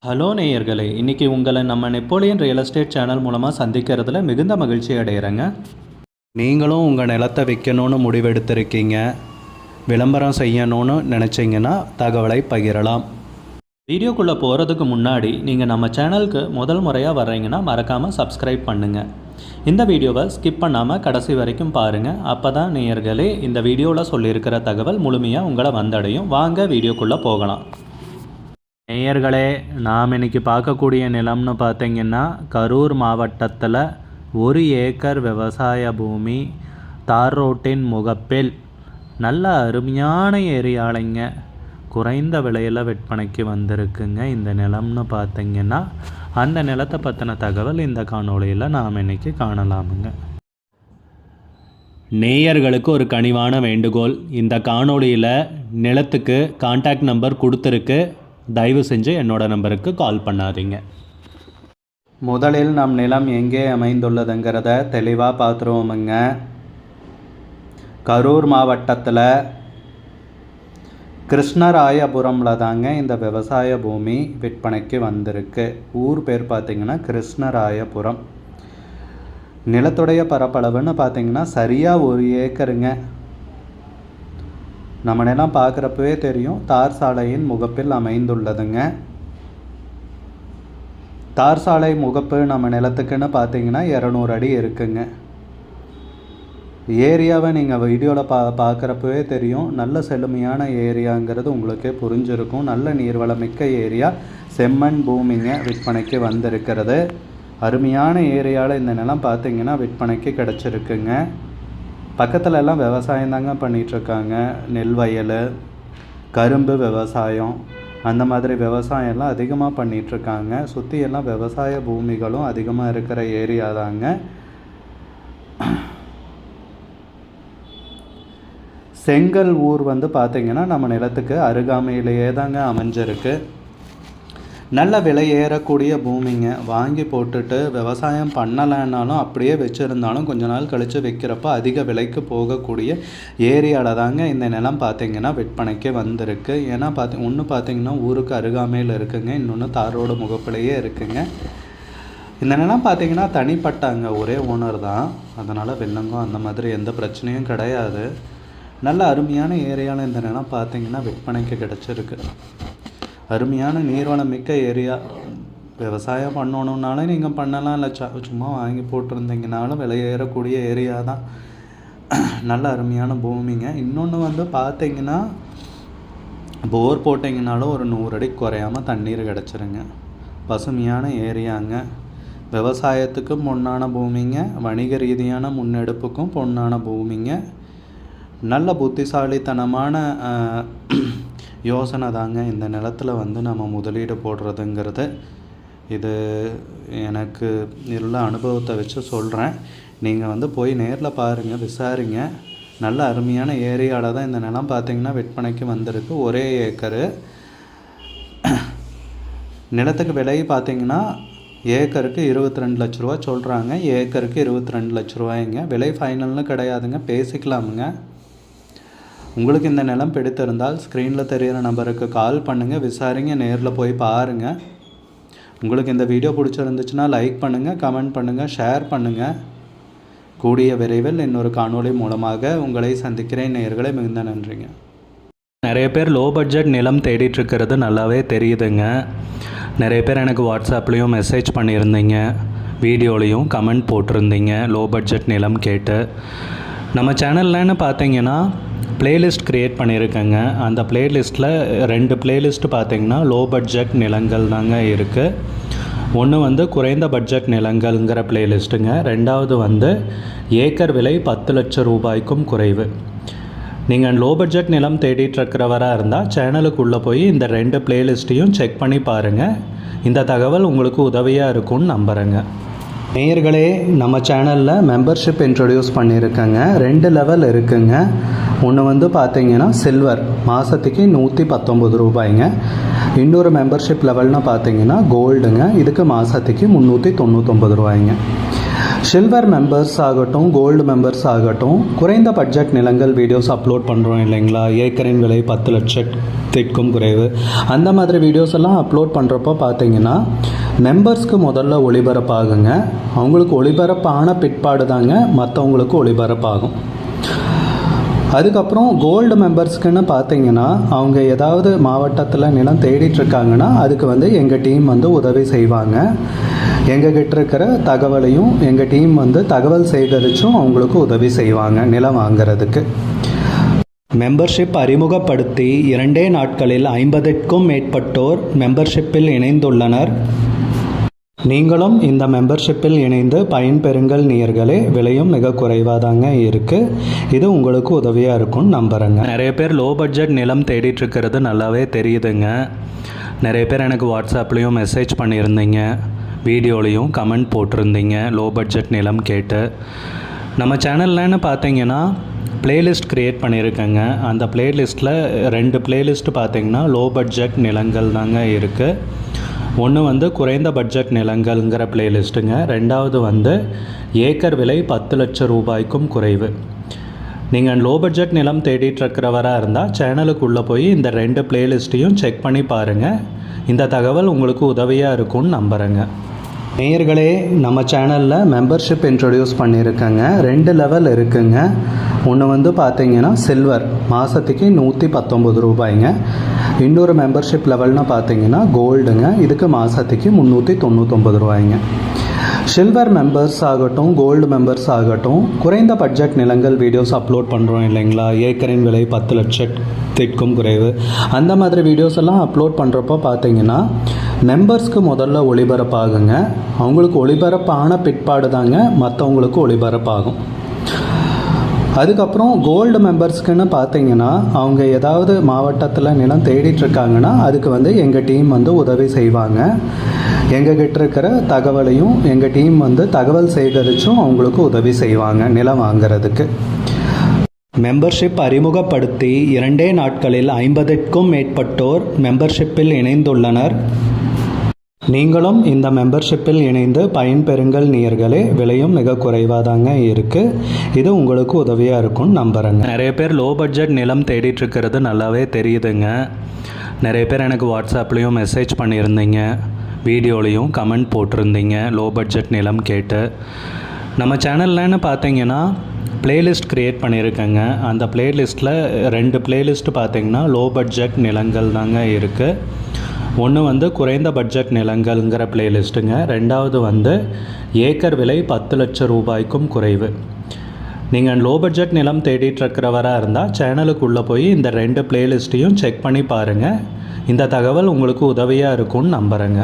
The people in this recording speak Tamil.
ஹலோ நேயர்களே, இன்றைக்கி உங்களை நம்ம நெப்போலியன் ரியல் எஸ்டேட் சேனல் மூலமாக சந்திக்கிறதுல மிகுந்த மகிழ்ச்சி அடைகிறேங்க. நீங்களும் உங்கள் நிலத்தை விற்கணும்னு முடிவெடுத்திருக்கீங்க, விளம்பரம் செய்யணும்னு நினச்சிங்கன்னா தகவலை பகிரலாம். வீடியோக்குள்ளே போகிறதுக்கு முன்னாடி நீங்கள் நம்ம சேனலுக்கு முதல் முறையாக வர்றீங்கன்னா மறக்காமல் சப்ஸ்கிரைப் பண்ணுங்கள். இந்த வீடியோவை ஸ்கிப் பண்ணாமல் கடைசி வரைக்கும் பாருங்கள். அப்போ தான் நேயர்களே இந்த வீடியோவில் சொல்லியிருக்கிற தகவல் முழுமையாக உங்களை வந்தடையும். வாங்க வீடியோக்குள்ளே போகலாம். நேயர்களே, நாம் இன்றைக்கி பார்க்கக்கூடிய நிலம்னு பார்த்திங்கன்னா கரூர் மாவட்டத்தில் 1 ஏக்கர் விவசாய பூமி, தார் ரோட்டின் முகப்பில் நல்ல அருமையான ஏரியாலைங்க குறைந்த விலையில் விற்பனைக்கு வந்திருக்குங்க. இந்த நிலம்னு பார்த்திங்கன்னா அந்த நிலத்தை பற்றின தகவல் இந்த காணொளியில் நாம் இன்றைக்கி காணலாமுங்க. நேயர்களுக்கு ஒரு கனிவான வேண்டுகோள், இந்த காணொளியில் நிலத்துக்கு கான்டாக்ட் நம்பர் கொடுத்துருக்கு, தயவு செஞ்சு என்னோட நம்பருக்கு கால் பண்ணாதீங்க. முதலில் நம் நிலம் எங்கே அமைந்துள்ளதுங்கிறத தெளிவாக பார்த்துருவோமுங்க. கரூர் மாவட்டத்தில் கிருஷ்ணராயபுரமில் தாங்க இந்த விவசாய பூமி விற்பனைக்கு வந்திருக்கு. ஊர் பேர் பார்த்திங்கன்னா கிருஷ்ணராயபுரம். நிலத்துடைய பரப்பளவுன்னு பார்த்திங்கன்னா சரியாக 1 ஏக்கருங்க. நம்ம நிலம் பார்க்குறப்பவே தெரியும், தார் சாலையின் முகப்பில் அமைந்துள்ளதுங்க. தார் சாலை முகப்பு நம்ம நிலத்துக்குன்னு பார்த்தீங்கன்னா 200 அடி இருக்குங்க. ஏரியாவை நீங்கள் வீடியோவில் பார்க்குறப்பவே தெரியும், நல்ல செழுமையான ஏரியாங்கிறது உங்களுக்கே புரிஞ்சிருக்கும். நல்ல நீர்வளமிக்க ஏரியா, செம்மண் பூமிங்க விற்பனைக்கு வந்திருக்கிறது. அருமையான ஏரியாவில் இந்த நிலம் பார்த்திங்கன்னா விற்பனைக்கு கிடச்சிருக்குங்க. பக்கத்தில் எல்லாம் விவசாயம் தாங்க பண்ணிகிட்ருக்காங்க. நெல் வயல், கரும்பு விவசாயம், அந்த மாதிரி விவசாயம்லாம் அதிகமாக பண்ணிகிட்ருக்காங்க. சுற்றி எல்லாம் விவசாய பூமிகளும் அதிகமாக இருக்கிற ஏரியா தாங்க. செங்கல் ஊர் பார்த்திங்கன்னா நம்ம நிலத்துக்கு அருகாமையிலேயே தாங்க அமைஞ்சிருக்கு. நல்ல விலை ஏறக்கூடிய பூமிங்க. வாங்கி போட்டுட்டு விவசாயம் பண்ணலைன்னாலும் அப்படியே வச்சுருந்தாலும் கொஞ்ச நாள் கழித்து வைக்கிறப்ப அதிக விலைக்கு போகக்கூடிய ஏரியாவில் தாங்க இந்த நிலம் பார்த்திங்கன்னா விற்பனைக்கு வந்திருக்கு. ஏன்னா ஒன்று பார்த்திங்கன்னா ஊருக்கு அருகாமையில் இருக்குங்க, இன்னொன்று தாரோட முகப்பிலேயே இருக்குங்க. இந்த நிலம் பார்த்திங்கன்னா தனிப்பட்டாங்க, ஒரே ஓனர் தான். அதனால் வெள்ளங்கம் அந்த மாதிரி எந்த பிரச்சனையும் கிடையாது. நல்ல அருமையான ஏரியாவில் இந்த நிலம் பார்த்திங்கன்னா விற்பனைக்கு கிடச்சிருக்கு. அருமையான நீர்வளம் மிக்க ஏரியா. விவசாயம் பண்ணணுன்னாலும் நீங்கள் பண்ணலாம், இல்லை சும்மா வாங்கி போட்டிருந்தீங்கனாலும் விலையேறக்கூடிய ஏரியா தான். நல்ல அருமையான பூமிங்க. இன்னொன்று பார்த்தீங்கன்னா போர் போட்டிங்கனாலும் ஒரு 100 அடி குறையாமல் தண்ணீர் கிடச்சிருங்க. பசுமையான ஏரியாங்க. விவசாயத்துக்கும் பொன்னான பூமிங்க, வணிக ரீதியான முன்னெடுப்புக்கும் பொன்னான பூமிங்க. நல்ல புத்திசாலித்தனமான யோசனை தாங்க இந்த நிலத்தில் நம்ம முதலீடு போடுறதுங்கிறது. இது எனக்கு உள்ள அனுபவத்தை வச்சு சொல்கிறேன். நீங்கள் போய் நேரில் பாருங்கள், விசாரிங்க. நல்ல அருமையான ஏரியாவில் தான் இந்த நிலம் பார்த்திங்கன்னா விற்பனைக்கு வந்திருக்கு. 1 ஏக்கரு. நிலத்துக்கு விலை பார்த்திங்கன்னா ஏக்கருக்கு 22 லட்ச ரூபா சொல்கிறாங்க. ஏக்கருக்கு 22 லட்ச ரூபாய்ங்க. விலை ஃபைனல்னு கிடையாதுங்க, பேசிக்கலாமுங்க. உங்களுக்கு இந்த நிலம் பிடித்திருந்தால் ஸ்க்ரீனில் தெரிகிற நம்பருக்கு கால் பண்ணுங்கள், விசாரிங்க, நேரில் போய் பாருங்கள். உங்களுக்கு இந்த வீடியோ பிடிச்சிருந்துச்சுன்னா லைக் பண்ணுங்கள், கமெண்ட் பண்ணுங்கள், ஷேர் பண்ணுங்கள். கூடிய விரைவில் இன்னொரு காணொளி மூலமாக உங்களை சந்திக்கிறேன். நேயர்களே, மிகுந்த நன்றிங்க. நிறைய பேர் லோ பட்ஜெட் நிலம் தேடிட்டுருக்கிறது நல்லாவே தெரியுதுங்க. நிறைய பேர் எனக்கு வாட்ஸ்அப்லேயும் மெசேஜ் பண்ணியிருந்தீங்க, வீடியோலையும் கமெண்ட் போட்டிருந்தீங்க லோ பட்ஜெட் நிலம் கேட்டு. நம்ம சேனல்லன்னு பார்த்தீங்கன்னா பிளேலிஸ்ட் க்ரியேட் பண்ணியிருக்கேங்க. அந்த பிளேலிஸ்ட்டில் 2 பிளேலிஸ்ட்டு பார்த்திங்கன்னா லோ பட்ஜெட் நிலங்கள் தாங்க இருக்குது. ஒன்று குறைந்த பட்ஜெட் நிலங்கள்ங்கிற பிளேலிஸ்ட்டுங்க. ரெண்டாவது ஏக்கர் விலை 10 லட்சம் ரூபாய்க்கும் குறைவு. நீங்கள் லோ பட்ஜெட் நிலம் தேடிட்டுருக்கிறவராக இருந்தால் சேனலுக்குள்ளே போய் இந்த 2 பிளேலிஸ்ட்டையும் செக் பண்ணி பாருங்கள். இந்த தகவல் உங்களுக்கு உதவியாக இருக்கும்னு நம்புகிறேங்க. நேயர்களே, நம்ம சேனலில் மெம்பர்ஷிப் இன்ட்ரடியூஸ் பண்ணியிருக்கேங்க. 2 லெவல் இருக்குங்க. ஒன்று பார்த்தீங்கன்னா சில்வர், மாதத்துக்கு 119 ரூபாய்ங்க. இன்னொரு மெம்பர்ஷிப் லெவல்னு பார்த்தீங்கன்னா கோல்டுங்க. இதுக்கு மாதத்துக்கு 399 ரூபாய்ங்க. சில்வர் மெம்பர்ஸ் ஆகட்டும், கோல்டு மெம்பர்ஸ் ஆகட்டும், குறைந்த பட்ஜெட் நிலங்கள் வீடியோஸ் அப்லோட் பண்ணுறோம் இல்லைங்களா, ஏக்கரின் விலை 10 லட்சத்திற்கும் குறைவு, அந்த மாதிரி வீடியோஸ் எல்லாம் அப்லோட் பண்ணுறப்போ பார்த்தீங்கன்னா மெம்பர்ஸ்க்கு முதல்ல ஒளிபரப்பாகுங்க. அவங்களுக்கு ஒளிபரப்பான பிற்பாடு தாங்க மற்றவங்களுக்கு ஒளிபரப்பாகும். அதுக்கப்புறம் கோல்டு மெம்பர்ஸ்க்குன்னு பார்த்தீங்கன்னா அவங்க ஏதாவது மாவட்டத்தில் நிலம் தேடிட்டுருக்காங்கன்னா அதுக்கு எங்கள் டீம் உதவி செய்வாங்க. எங்ககிட்ட இருக்கிற தகவலையும் எங்கள் டீம் தகவல் சேகரித்தும் அவங்களுக்கு உதவி செய்வாங்க நிலம் வாங்கிறதுக்கு. மெம்பர்ஷிப் அறிமுகப்படுத்தி 2 நாட்களில் 50க்கும் மேற்பட்டோர் மெம்பர்ஷிப்பில் இணைந்துள்ளனர். நீங்களும் இந்த மெம்பர்ஷிப்பில் இணைந்து பயன்பெறுங்கள் நேயர்களே. விலையும் மிக குறைவாக தாங்க இருக்குது. இது உங்களுக்கு உதவியாக இருக்கும்னு நம்புகிறேங்க. நிறைய பேர் லோ பட்ஜெட் நிலம் தேடிட்டுருக்கிறது நல்லாவே தெரியுதுங்க. நிறைய பேர் எனக்கு வாட்ஸ்அப்லேயும் மெசேஜ் பண்ணியிருந்தீங்க, வீடியோலையும் கமெண்ட் போட்டிருந்தீங்க லோ பட்ஜெட் நிலம் கேட்டு. நம்ம சேனல்லன்னு பார்த்தீங்கன்னா பிளேலிஸ்ட் க்ரியேட் பண்ணியிருக்கேங்க. அந்த பிளேலிஸ்ட்டில் 2 பிளேலிஸ்ட் பார்த்தீங்கன்னா லோ பட்ஜெட் நிலங்கள் தாங்க இருக்குது. ஒன்று குறைந்த பட்ஜெட் நிலங்கள்ங்கிற பிளேலிஸ்ட்டுங்க. 2வது ஏக்கர் விலை 10 லட்சம் ரூபாய்க்கும் குறைவு. நீங்கள் லோ பட்ஜெட் நிலம் தேடிட்டுருக்கிறவராக இருந்தால் சேனலுக்குள்ளே போய் இந்த 2 பிளேலிஸ்ட்டையும் செக் பண்ணி பாருங்கள். இந்த தகவல் உங்களுக்கு உதவியாக இருக்கும்னு நம்புகிறேங்க. நேயர்களே, நம்ம சேனலில் மெம்பர்ஷிப் இன்ட்ரடியூஸ் பண்ணியிருக்கேங்க. 2 லெவல் இருக்குங்க. ஒன்று பார்த்தீங்கன்னா சில்வர், மாதத்துக்கு 119 ரூபாய்ங்க. இன்னொரு மெம்பர்ஷிப் லெவல்னு பார்த்தீங்கன்னா கோல்டுங்க. இதுக்கு மாதத்துக்கு 399 ரூபாய்ங்க. சில்வர் மெம்பர்ஸ் ஆகட்டும், கோல்டு மெம்பர்ஸ் ஆகட்டும், குறைந்த பட்ஜெட் நிலங்கள் வீடியோஸ் அப்லோட் பண்ணுறோம் இல்லைங்களா, ஏக்கரின் விலை 10 லட்சத்திற்கும் குறைவு, அந்த மாதிரி வீடியோஸ் எல்லாம் அப்லோட் பண்ணுறப்போ பார்த்தீங்கன்னா மெம்பர்ஸ்க்கு முதல்ல ஒளிபரப்பாகுங்க. அவங்களுக்கு ஒளிபரப்பான பிற்பாடு தாங்க மற்றவங்களுக்கு ஒளிபரப்பாகும். அதுக்கப்புறம் கோல்டு மெம்பர்ஸ்க்குன்னு பார்த்தீங்கன்னா அவங்க ஏதாவது மாவட்டத்தில் நிலம் தேடிட்டுருக்காங்கன்னா அதுக்கு எங்கள் டீம் உதவி செய்வாங்க. எங்ககிட்ட இருக்கிற தகவலையும் எங்கள் டீம் தகவல் சேகரித்தும் அவங்களுக்கு உதவி செய்வாங்க நிலம் வாங்கிறதுக்கு. மெம்பர்ஷிப் அறிமுகப்படுத்தி 2 நாட்களில் 50க்கும் மேற்பட்டோர் மெம்பர்ஷிப்பில் இணைந்துள்ளனர். நீங்களும் இந்த மெம்பர்ஷிப்பில் இணைந்து பயன்பெறுங்கள் நேயர்களே. விலையும் மிக குறைவாக தாங்க இருக்குது. இது உங்களுக்கு உதவியாக இருக்கும்னு நம்புகிறேங்க. நிறைய பேர் லோ பட்ஜெட் நிலம் தேடிட்டுருக்கிறது நல்லாவே தெரியுதுங்க. நிறைய பேர் எனக்கு வாட்ஸ்அப்லேயும் மெசேஜ் பண்ணியிருந்தீங்க, வீடியோலையும் கமெண்ட் போட்டிருந்தீங்க லோ பட்ஜெட் நிலம் கேட்டு. நம்ம சேனல்லன்னு பார்த்தீங்கன்னா பிளேலிஸ்ட் க்ரியேட் பண்ணியிருக்கேங்க. அந்த பிளேலிஸ்ட்டில் 2 பிளேலிஸ்ட் பார்த்தீங்கன்னா லோ பட்ஜெட் நிலங்கள் தாங்க இருக்குது. ஒன்று குறைந்த பட்ஜெட் நிலங்கள்ங்கிற பிளேலிஸ்ட்டுங்க. 2வது ஏக்கர் விலை 10 லட்சம் ரூபாய்க்கும் குறைவு. நீங்கள் லோ பட்ஜெட் நிலம் தேடிட்டுருக்கிறவராக இருந்தால் சேனலுக்குள்ளே போய் இந்த 2 பிளேலிஸ்ட்டையும் செக் பண்ணி பாருங்கள். இந்த தகவல் உங்களுக்கு உதவியாக இருக்கும்னு நம்புகிறேங்க.